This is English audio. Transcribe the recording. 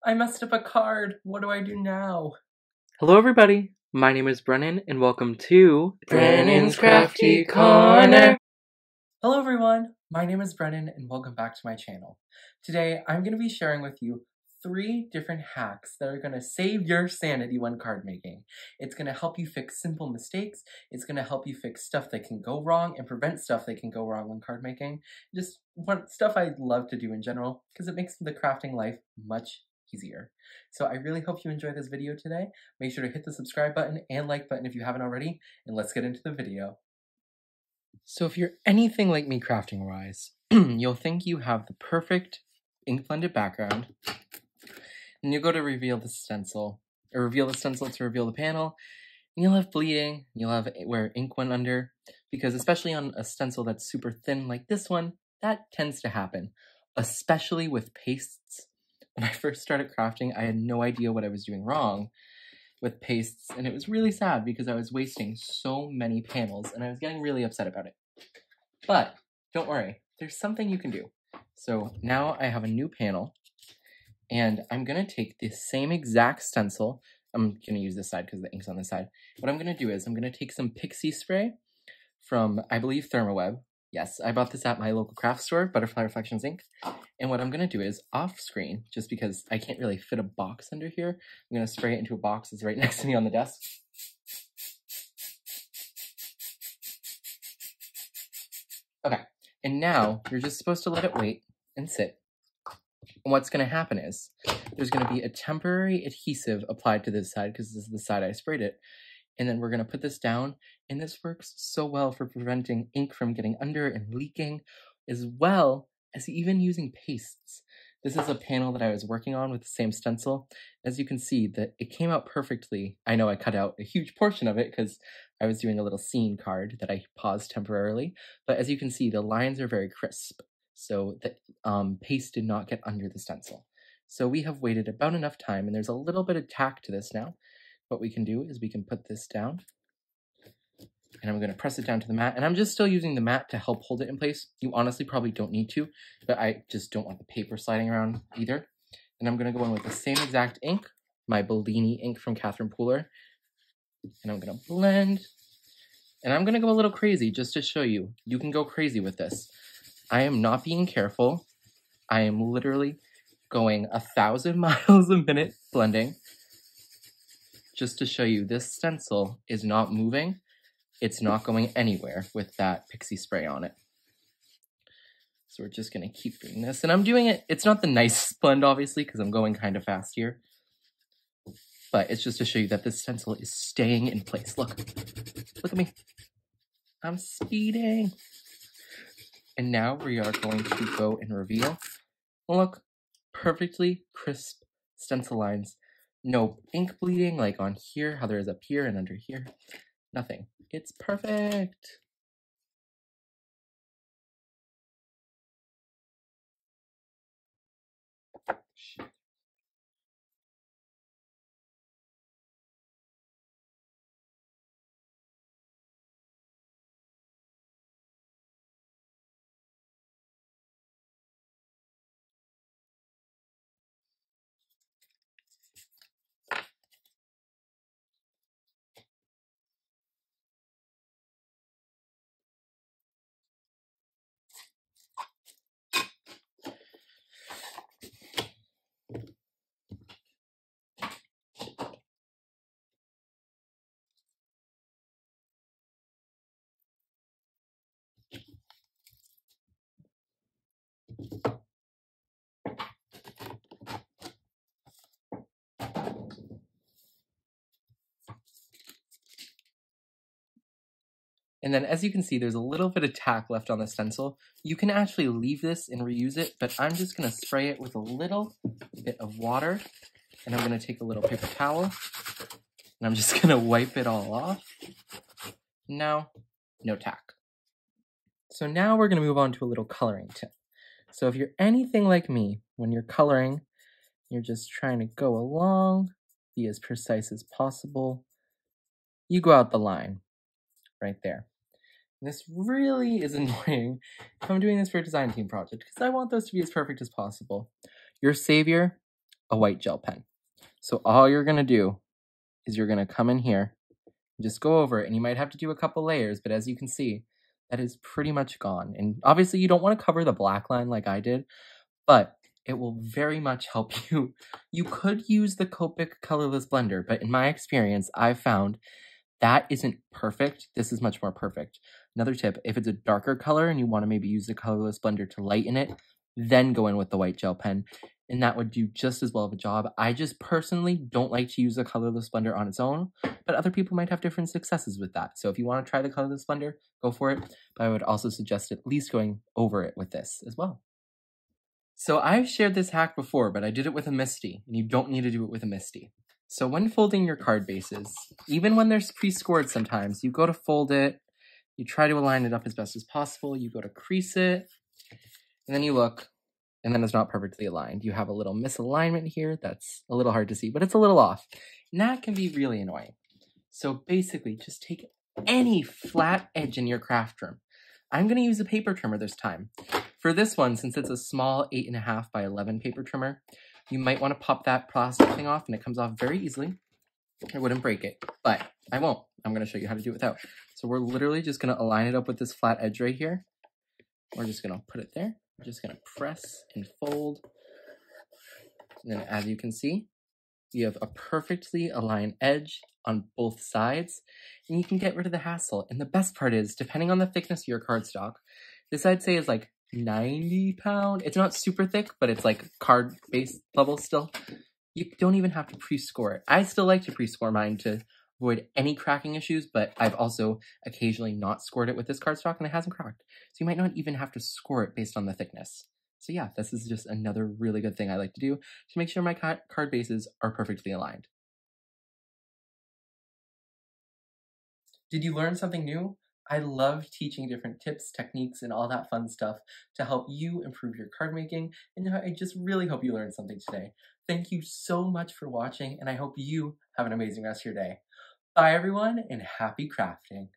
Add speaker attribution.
Speaker 1: I messed up a card. What do I do now?
Speaker 2: Hello everybody, my name is Brennan and welcome to
Speaker 1: Brennan's Crafty Corner. Hello everyone, my name is Brennan and welcome back to my channel. Today I'm going to be sharing with you 3 different hacks that are going to save your sanity when card making. It's going to help you fix simple mistakes, it's going to help you fix stuff that can go wrong and prevent stuff that can go wrong when card making. Just stuff I love to do in general because it makes the crafting life much easier. So I really hope you enjoy this video today. Make sure to hit the subscribe button and like button if you haven't already, and let's get into the video. So if you're anything like me crafting wise, you'll think you have the perfect ink blended background, and you go to reveal the stencil, to reveal the panel, and you'll have bleeding, you'll have where ink went under, because especially on a stencil that's super thin like this one, that tends to happen, especially with pastes. When I first started crafting, I had no idea what I was doing wrong with pastes, and it was really sad because I was wasting so many panels, and I was getting really upset about it. But don't worry, there's something you can do. So now I have a new panel, and I'm going to take the same exact stencil. I'm going to use this side because the ink's on this side. What I'm going to do is I'm going to take some pixie spray from, I believe, Thermoweb. Yes, I bought this at my local craft store, Butterfly Reflections Ink. And what I'm going to do is, off screen, just because I can't really fit a box under here, I'm going to spray it into a box that's right next to me on the desk. Okay, and now you're just supposed to let it wait and sit. And what's going to happen is, there's going to be a temporary adhesive applied to this side, because this is the side I sprayed it. And then we're going to put this down, and this works so well for preventing ink from getting under and leaking, as well as even using pastes. This is a panel that I was working on with the same stencil. As you can see, that it came out perfectly. I know I cut out a huge portion of it because I was doing a little scene card that I paused temporarily, but as you can see, the lines are very crisp, so the paste did not get under the stencil. So we have waited about enough time, and there's a little bit of tack to this now. What we can do is we can put this down, and I'm going to press it down to the mat, and I'm just still using the mat to help hold it in place. You honestly probably don't need to, but I just don't want the paper sliding around either. And I'm going to go in with the same exact ink, my Bellini ink from Catherine Pooler, and I'm going to blend, and I'm going to go a little crazy just to show you. You can go crazy with this. I am not being careful. I am literally going 1,000 miles a minute blending, just to show you this stencil is not moving. It's not going anywhere with that pixie spray on it. So we're just going to keep doing this. And I'm doing it, it's not the nice blend, obviously, because I'm going kind of fast here. But it's just to show you that this stencil is staying in place. Look at me. I'm speeding. And now we are going to go and reveal. Look, perfectly crisp stencil lines. No ink bleeding like on here, how there is up here and under here. Nothing. It's perfect. And then as you can see, there's a little bit of tack left on the stencil. You can actually leave this and reuse it, but I'm just going to spray it with a little bit of water. And I'm going to take a little paper towel, and I'm just going to wipe it all off. Now, no tack. So now we're going to move on to a little coloring tip. So if you're anything like me, when you're coloring, you're just trying to go along, be as precise as possible. You go out the line right there. And this really is annoying if I'm doing this for a design team project, because I want those to be as perfect as possible. Your savior a white gel pen. So all you're gonna do is you're gonna come in here and just go over it, and you might have to do a couple layers, but as you can see, that is pretty much gone. And obviously you don't wanna cover the black line like I did, but it will very much help you. You could use the Copic colorless blender, but in my experience, I've found that isn't perfect. This is much more perfect. Another tip, if it's a darker color and you want to maybe use the colorless blender to lighten it, then go in with the white gel pen, and that would do just as well of a job. I just personally don't like to use the colorless blender on its own, but other people might have different successes with that. So if you want to try the colorless blender, go for it. But I would also suggest at least going over it with this as well. So I've shared this hack before, but I did it with a MISTI, and you don't need to do it with a MISTI. So when folding your card bases, even when they're pre-scored sometimes, you go to fold it, you try to align it up as best as possible, you go to crease it, and then you look, and then it's not perfectly aligned. You have a little misalignment here that's a little hard to see, but it's a little off. And that can be really annoying. So basically, just take any flat edge in your craft room. I'm going to use a paper trimmer this time. For this one, since it's a small 8.5 by 11 paper trimmer, you might want to pop that plastic thing off, and it comes off very easily. I wouldn't break it, but I won't. I'm going to show you how to do it without. So we're literally just going to align it up with this flat edge right here. We're just going to put it there. We're just going to press and fold. And then as you can see, you have a perfectly aligned edge on both sides, and you can get rid of the hassle. And the best part is, depending on the thickness of your cardstock, this I'd say is like 90 pound. It's not super thick, but it's like card base level still. You don't even have to pre-score it. I still like to pre-score mine to avoid any cracking issues, but I've also occasionally not scored it with this cardstock and it hasn't cracked. So you might not even have to score it based on the thickness. So yeah, this is just another really good thing I like to do to make sure my card bases are perfectly aligned. Did you learn something new? I love teaching different tips, techniques, and all that fun stuff to help you improve your card making, and I just really hope you learned something today. Thank you so much for watching, and I hope you have an amazing rest of your day. Bye everyone, and happy crafting!